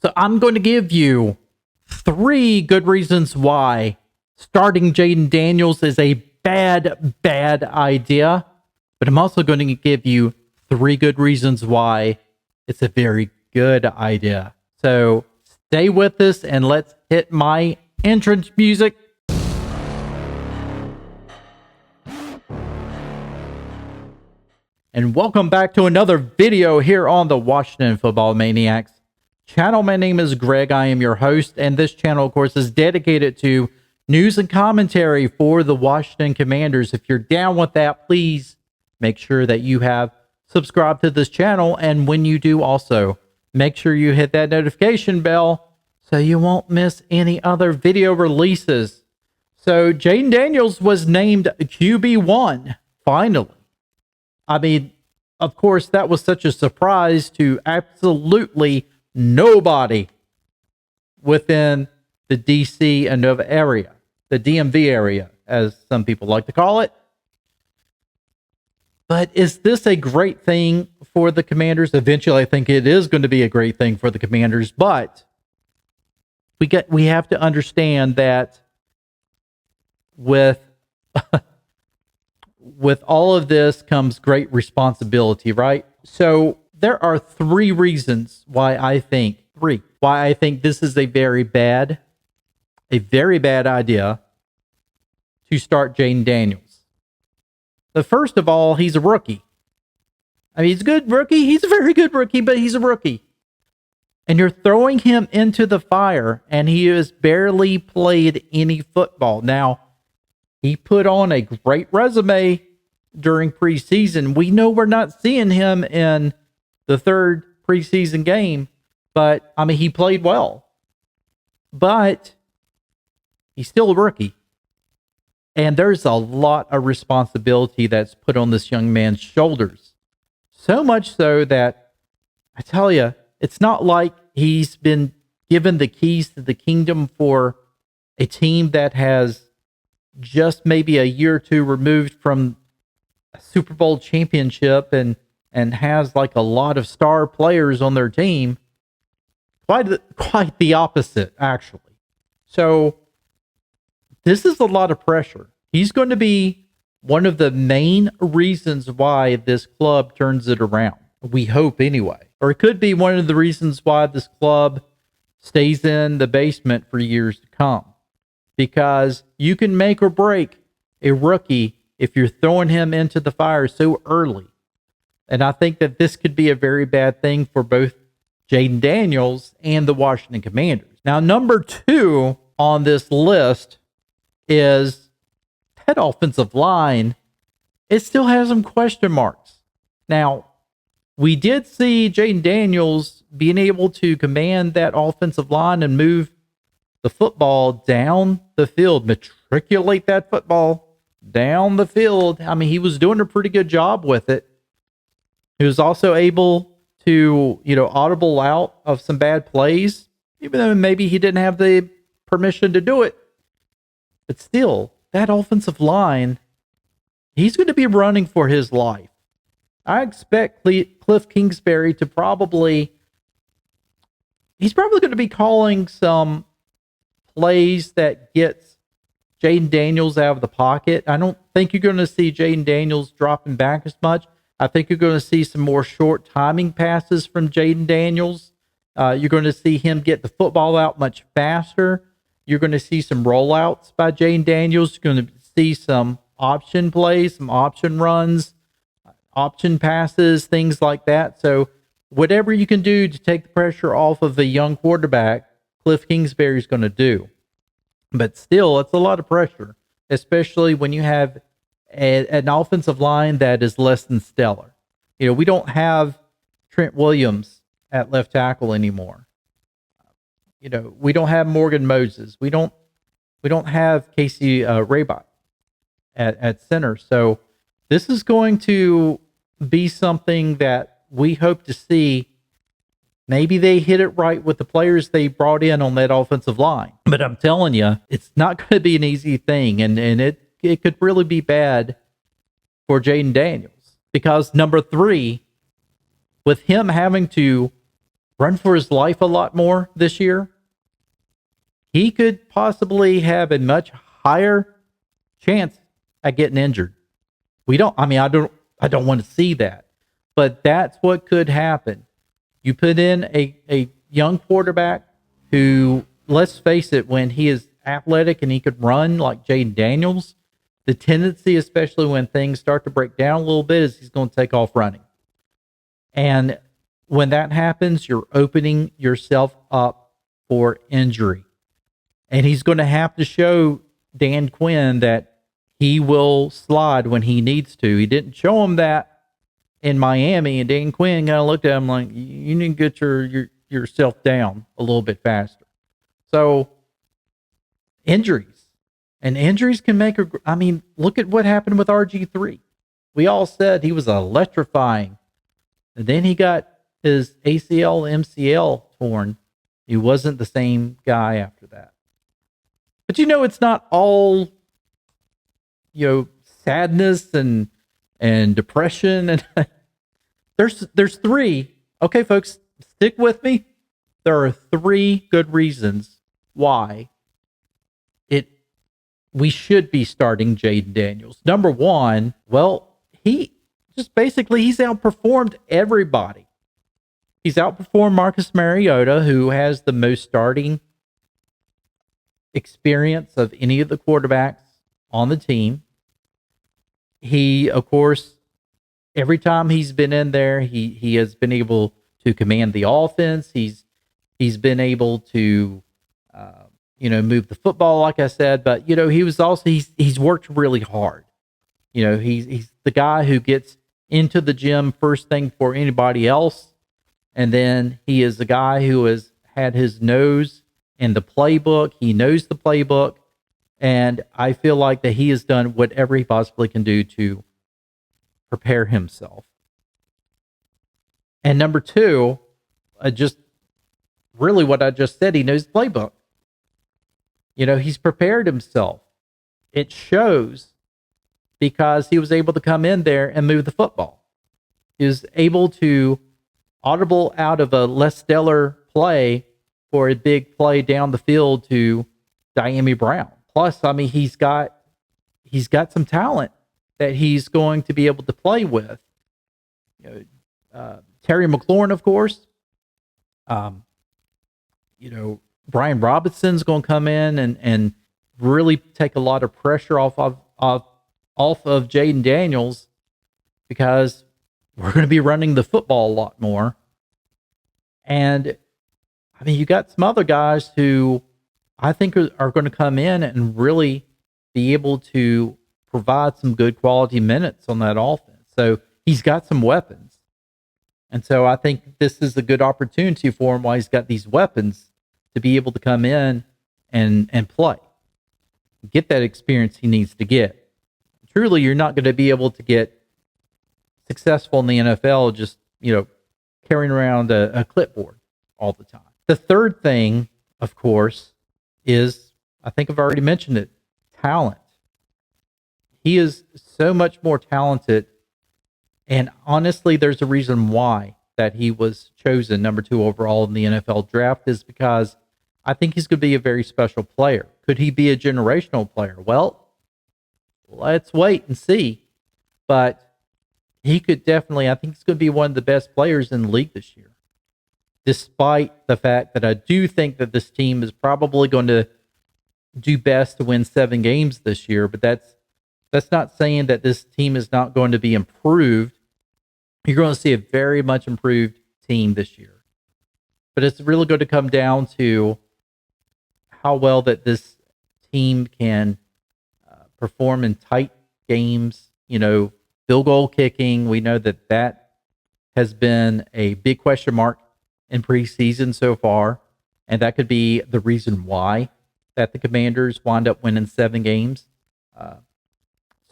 So I'm going to give you 3 good reasons why starting Jayden Daniels is a bad idea. But I'm also going to give you 3 good reasons why it's a very good idea. So stay with us and let's hit my entrance music. And welcome back to another video here on the Washington Football Maniacs channel. My name is Greg. I am your host, and this channel, of course, is dedicated to news and commentary for the Washington Commanders. If you're down with that, please make sure that you have subscribed to this channel, and when you do, also make sure you hit that notification bell so you won't miss any other video releases. So Jayden Daniels was named QB1 finally. I mean, of course, that was such a surprise to absolutely nobody within the DC and Nova area, the DMV area, as some people like to call it. But is this a great thing for the Commanders? Eventually, I think it is going to be a great thing for the Commanders, but we have to understand that with all of this comes great responsibility, right? So there are 3 reasons why I think this is a very bad idea to start Jayden Daniels. The first of all, he's a rookie. I mean, he's a good rookie. He's a very good rookie, but he's a rookie. And you're throwing him into the fire, and he has barely played any football. Now, he put on a great resume during preseason. We know we're not seeing him in the 3rd preseason game, but, I mean, he played well. But he's still a rookie. And there's a lot of responsibility that's put on this young man's shoulders. So much so that, I tell you, it's not like he's been given the keys to the kingdom for a team that has just maybe a year or 2 removed from a Super Bowl championship and has like a lot of star players on their team. Quite the opposite, actually. So this is a lot of pressure. He's going to be one of the main reasons why this club turns it around. We hope anyway. Or it could be one of the reasons why this club stays in the basement for years to come. Because you can make or break a rookie if you're throwing him into the fire so early. And I think that this could be a very bad thing for both Jayden Daniels and the Washington Commanders. Now, number 2 on this list is that offensive line. It still has some question marks. Now, we did see Jayden Daniels being able to command that offensive line and move the football down the field, matriculate that football down the field. I mean, he was doing a pretty good job with it. He was also able to, audible out of some bad plays, even though maybe he didn't have the permission to do it. But still, that offensive line, he's going to be running for his life. I expect Cliff Kingsbury to he's probably going to be calling some plays that gets Jayden Daniels out of the pocket. I don't think you're going to see Jayden Daniels dropping back as much. I think you're going to see some more short timing passes from Jayden Daniels. You're going to see him get the football out much faster. You're going to see some rollouts by Jayden Daniels. You're going to see some option plays, some option runs, option passes, things like that. So whatever you can do to take the pressure off of a young quarterback, Cliff Kingsbury is going to do. But still, it's a lot of pressure, especially when you have an offensive line that is less than stellar. We don't have Trent Williams at left tackle anymore. We don't have Morgan Moses. We don't have Casey Raybot at center. So this is going to be something that we hope to see. Maybe they hit it right with the players they brought in on that offensive line. But I'm telling you, it's not going to be an easy thing. And it could really be bad for Jayden Daniels. Because number 3, with him having to run for his life a lot more this year, he could possibly have a much higher chance at getting injured. I don't want to see that, but that's what could happen. You put in a young quarterback who, let's face it, when he is athletic and he could run like Jayden Daniels, the tendency, especially when things start to break down a little bit, is he's going to take off running. And when that happens, you're opening yourself up for injury. And he's going to have to show Dan Quinn that he will slide when he needs to. He didn't show him that in Miami, and Dan Quinn kind of looked at him like, you need to get yourself down a little bit faster. So injuries. And injuries can make look at what happened with RG3. We all said he was electrifying. And then he got his ACL, MCL torn. He wasn't the same guy after that. But it's not all, sadness and depression. And there's three. Okay, folks, stick with me. There are three good reasons why we should be starting Jayden Daniels. Number one, well, he's outperformed everybody. He's outperformed Marcus Mariota, who has the most starting experience of any of the quarterbacks on the team. He, of course, every time he's been in there, he has been able to command the offense. He's been able to move the football, like I said, but he was also he's worked really hard. He's the guy who gets into the gym first thing for anybody else, and then he is the guy who has had his nose in the playbook. He knows the playbook, and I feel like that he has done whatever he possibly can do to prepare himself. And number two, just really what I just said, he knows the playbook. He's prepared himself. It shows because he was able to come in there and move the football. He was able to audible out of a less stellar play for a big play down the field to Diami Brown. Plus, he's got some talent that he's going to be able to play with. Terry McLaurin, of course. Brian Robinson's going to come in and really take a lot of pressure off of Jayden Daniels, because we're going to be running the football a lot more. And you got some other guys who I think are going to come in and really be able to provide some good quality minutes on that offense. So he's got some weapons. And so I think this is a good opportunity for him while he's got these weapons to be able to come in and play. Get that experience he needs to get. Truly, you're not going to be able to get successful in the NFL just, carrying around a clipboard all the time. The third thing, of course, is, I think I've already mentioned it, talent. He is so much more talented. And honestly, there's a reason why that he was chosen number 2 overall in the NFL draft, is because I think he's going to be a very special player. Could he be a generational player? Well, let's wait and see. But he could definitely, I think he's going to be one of the best players in the league this year. Despite the fact that I do think that this team is probably going to do best to win 7 games this year, but that's not saying that this team is not going to be improved. You're going to see a very much improved team this year. But it's really going to come down to how well that this team can perform in tight games. Field goal kicking, we know that has been a big question mark in preseason so far, and that could be the reason why that the Commanders wind up winning 7 games.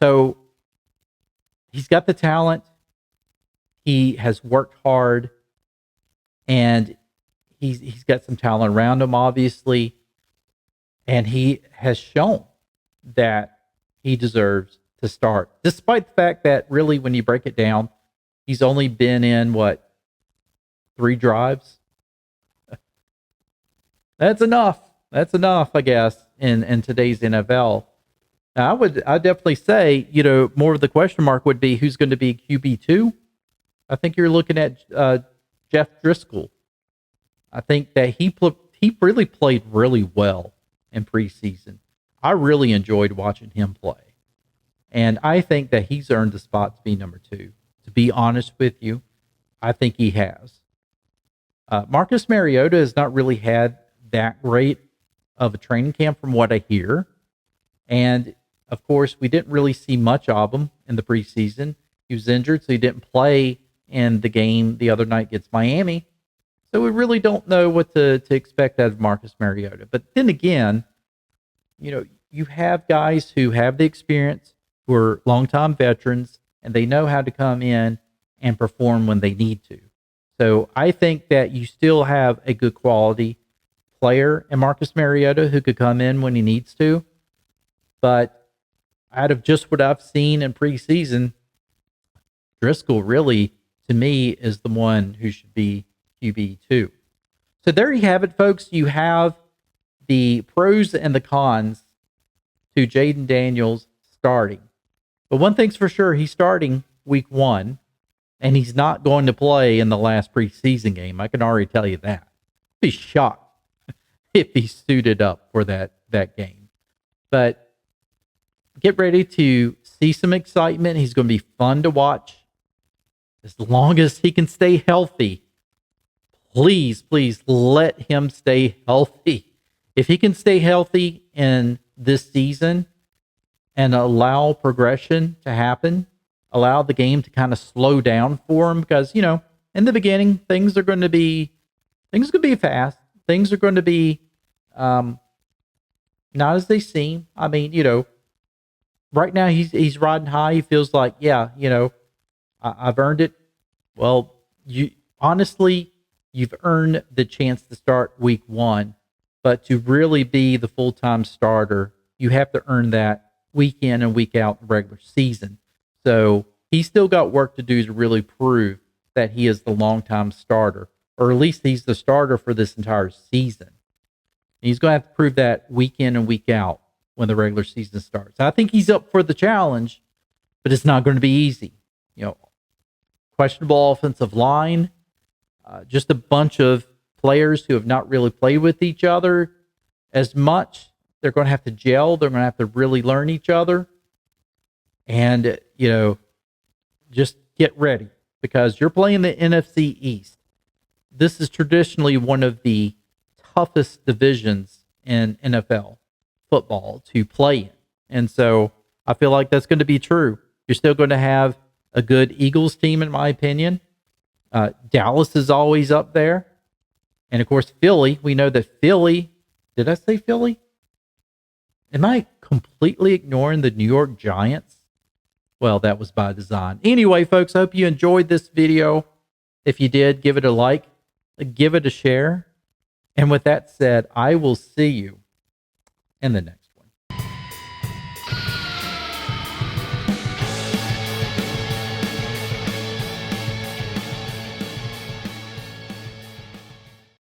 So he's got the talent. He has worked hard, and he's got some talent around him, obviously, and he has shown that he deserves to start, despite the fact that really, when you break it down, he's only been in 3 drives That's enough. That's enough, I guess, in today's NFL. Now, I'd definitely say, more of the question mark would be who's going to be QB2. I think you're looking at Jeff Driscoll. I think that he really played really well in preseason. I really enjoyed watching him play. And I think that he's earned the spot to be number 2. To be honest with you, I think he has. Marcus Mariota has not really had that great of a training camp from what I hear. And, of course, we didn't really see much of him in the preseason. He was injured, so he didn't play in the game the other night against Miami. So we really don't know what to expect out of Marcus Mariota. But then again, you have guys who have the experience, who are longtime veterans, and they know how to come in and perform when they need to. So I think that you still have a good quality player in Marcus Mariota who could come in when he needs to. But out of just what I've seen in preseason, Driscoll really, to me, is the one who should be QB2. So there you have it, folks. You have the pros and the cons to Jayden Daniels starting. But one thing's for sure, he's starting week 1, and he's not going to play in the last preseason game. I can already tell you that. I'd be shocked if he suited up for that game. But get ready to see some excitement. He's going to be fun to watch as long as he can stay healthy. Please, please let him stay healthy. If he can stay healthy in this season and allow progression to happen, allow the game to kind of slow down for him, because, in the beginning, things are going to be fast. Things are going to be not as they seem. I mean, right now he's riding high. He feels like, I've earned it. Well, you've earned the chance to start week 1, but to really be the full-time starter, you have to earn that week in and week out in the regular season. So he's still got work to do to really prove that he is the long-time starter, or at least he's the starter for this entire season. He's going to have to prove that week in and week out when the regular season starts. I think he's up for the challenge, but it's not going to be easy. Questionable offensive line, just a bunch of players who have not really played with each other as much. They're going to have to gel. They're going to have to really learn each other. And, just get ready, because you're playing the NFC East. This is traditionally one of the toughest divisions in NFL football to play in. And so I feel like that's going to be true. You're still going to have a good Eagles team, in my opinion. Dallas is always up there. And, of course, Philly. We know that Philly... Did I say Philly? Am I completely ignoring the New York Giants? Well, that was by design. Anyway, folks, I hope you enjoyed this video. If you did, give it a like. Give it a share. And with that said, I will see you in the next